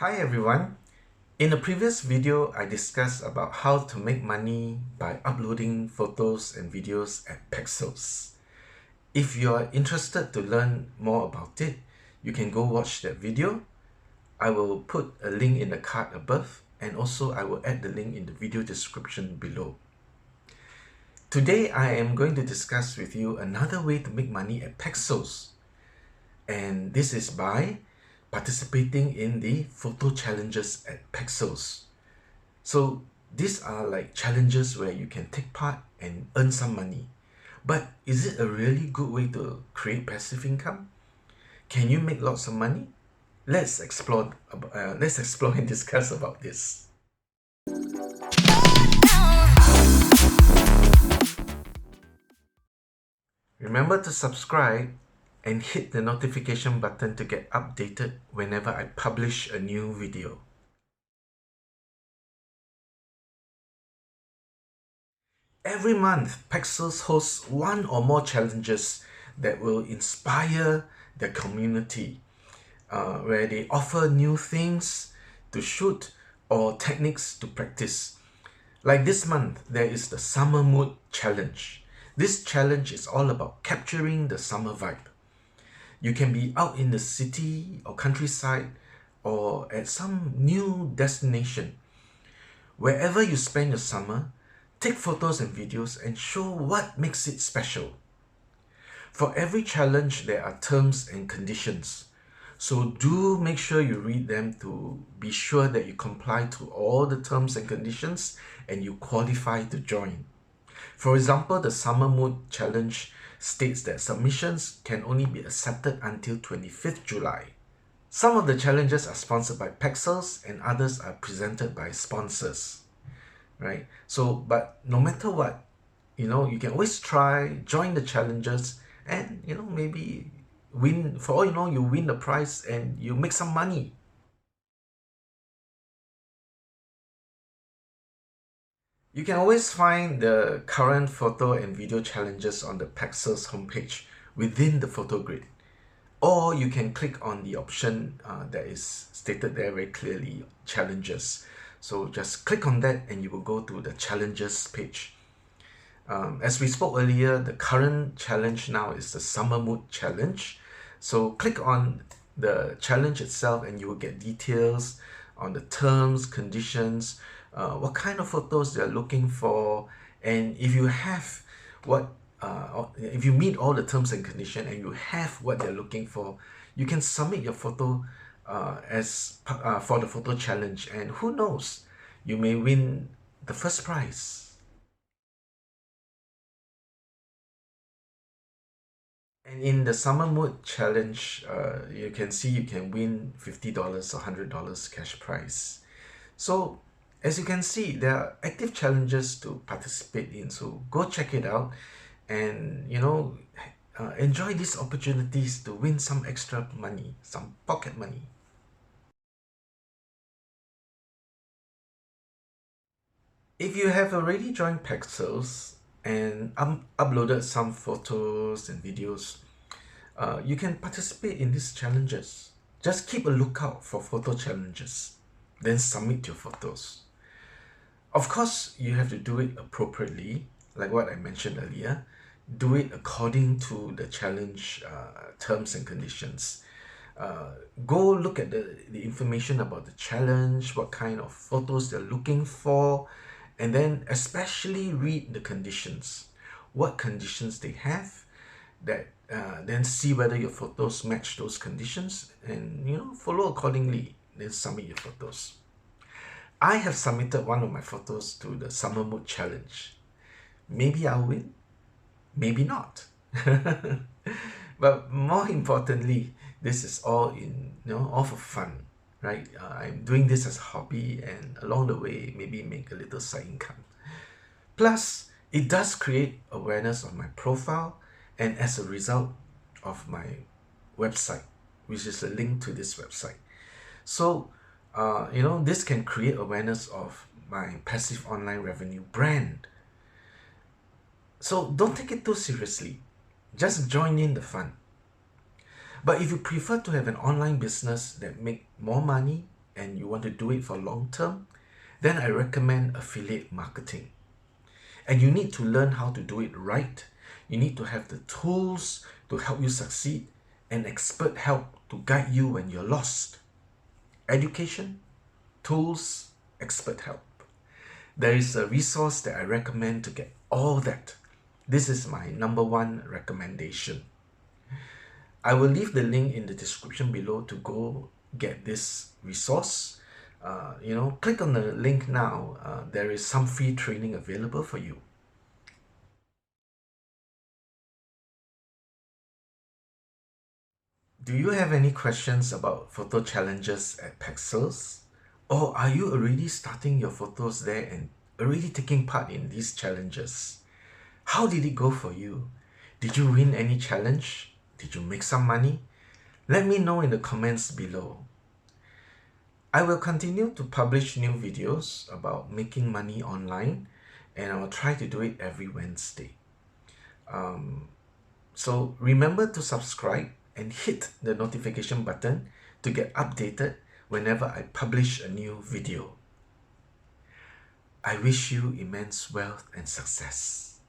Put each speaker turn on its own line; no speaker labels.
Hi everyone. In a previous video, I discussed about how to make money by uploading photos and videos at Pexels. If you are interested to learn more about it, you can go watch that video. I will put a link in the card above, and also I will add the link in the video description below. Today, I am going to discuss with you another way to make money at Pexels. And this is by participating in the photo challenges at Pexels. So these are like challenges where you can take part and earn some money. But is it a really good way to create passive income? Can you make lots of money? Let's explore and discuss about this. Remember to subscribe and hit the notification button to get updated whenever I publish a new video. Every month, Pexels hosts one or more challenges that will inspire their community, where they offer new things to shoot or techniques to practice. Like this month, there is the Summer Mood Challenge. This challenge is all about capturing the summer vibe. You can be out in the city or countryside or at some new destination. Wherever you spend your summer, take photos and videos and show what makes it special. For every challenge, there are terms and conditions. So do make sure you read them to be sure that you comply to all the terms and conditions and you qualify to join. For example, the Summer Mood Challenge states that submissions can only be accepted until 25th July. Some of the challenges are sponsored by Pexels and others are presented by sponsors, right? So, but no matter what, you can always try, join the challenges and, maybe win. For all you know, you win the prize and you make some money. You can always find the current photo and video challenges on the Pexels homepage within the photo grid. Or you can click on the option that is stated there very clearly, challenges. So just click on that and you will go to the challenges page. As we spoke earlier, the current challenge now is the Summer Mood Challenge. So click on the challenge itself and you will get details on the terms, conditions, what kind of photos they're looking for, and if you have if you meet all the terms and conditions and you have what they're looking for, you can submit your photo for the photo challenge, and who knows, you may win the first prize. And in the Summer Mood Challenge, you can see you can win $50 or $100 cash prize. So as you can see, there are active challenges to participate in. So go check it out and, enjoy these opportunities to win some extra money, some pocket money. If you have already joined Pexels and uploaded some photos and videos, you can participate in these challenges. Just keep a lookout for photo challenges, then submit your photos. Of course, you have to do it appropriately, like what I mentioned earlier. Do it according to the challenge terms and conditions. Go look at the information about the challenge, what kind of photos they're looking for, and then especially read the conditions. What conditions they have, that then see whether your photos match those conditions and follow accordingly, then submit your photos. I have submitted one of my photos to the Summer Mood Challenge. Maybe I'll win, maybe not. But more importantly, this is all all for fun, right? I'm doing this as a hobby, and along the way, maybe make a little side income. Plus, it does create awareness of my profile, and as a result of my website, which is a link to this website. So, this can create awareness of my passive online revenue brand. So don't take it too seriously. Just join in the fun. But if you prefer to have an online business that make more money and you want to do it for long term, then I recommend affiliate marketing. And you need to learn how to do it right. You need to have the tools to help you succeed and expert help to guide you when you're lost. Education, tools, expert help. There is a resource that I recommend to get all that. This is my number one recommendation. I will leave the link in the description below to go get this resource. Click on the link now. There is some free training available for you. Do you have any questions about photo challenges at Pexels? Or are you already starting your photos there and already taking part in these challenges? How did it go for you? Did you win any challenge? Did you make some money? Let me know in the comments below. I will continue to publish new videos about making money online, and I will try to do it every Wednesday. So remember to subscribe and hit the notification button to get updated whenever I publish a new video. I wish you immense wealth and success.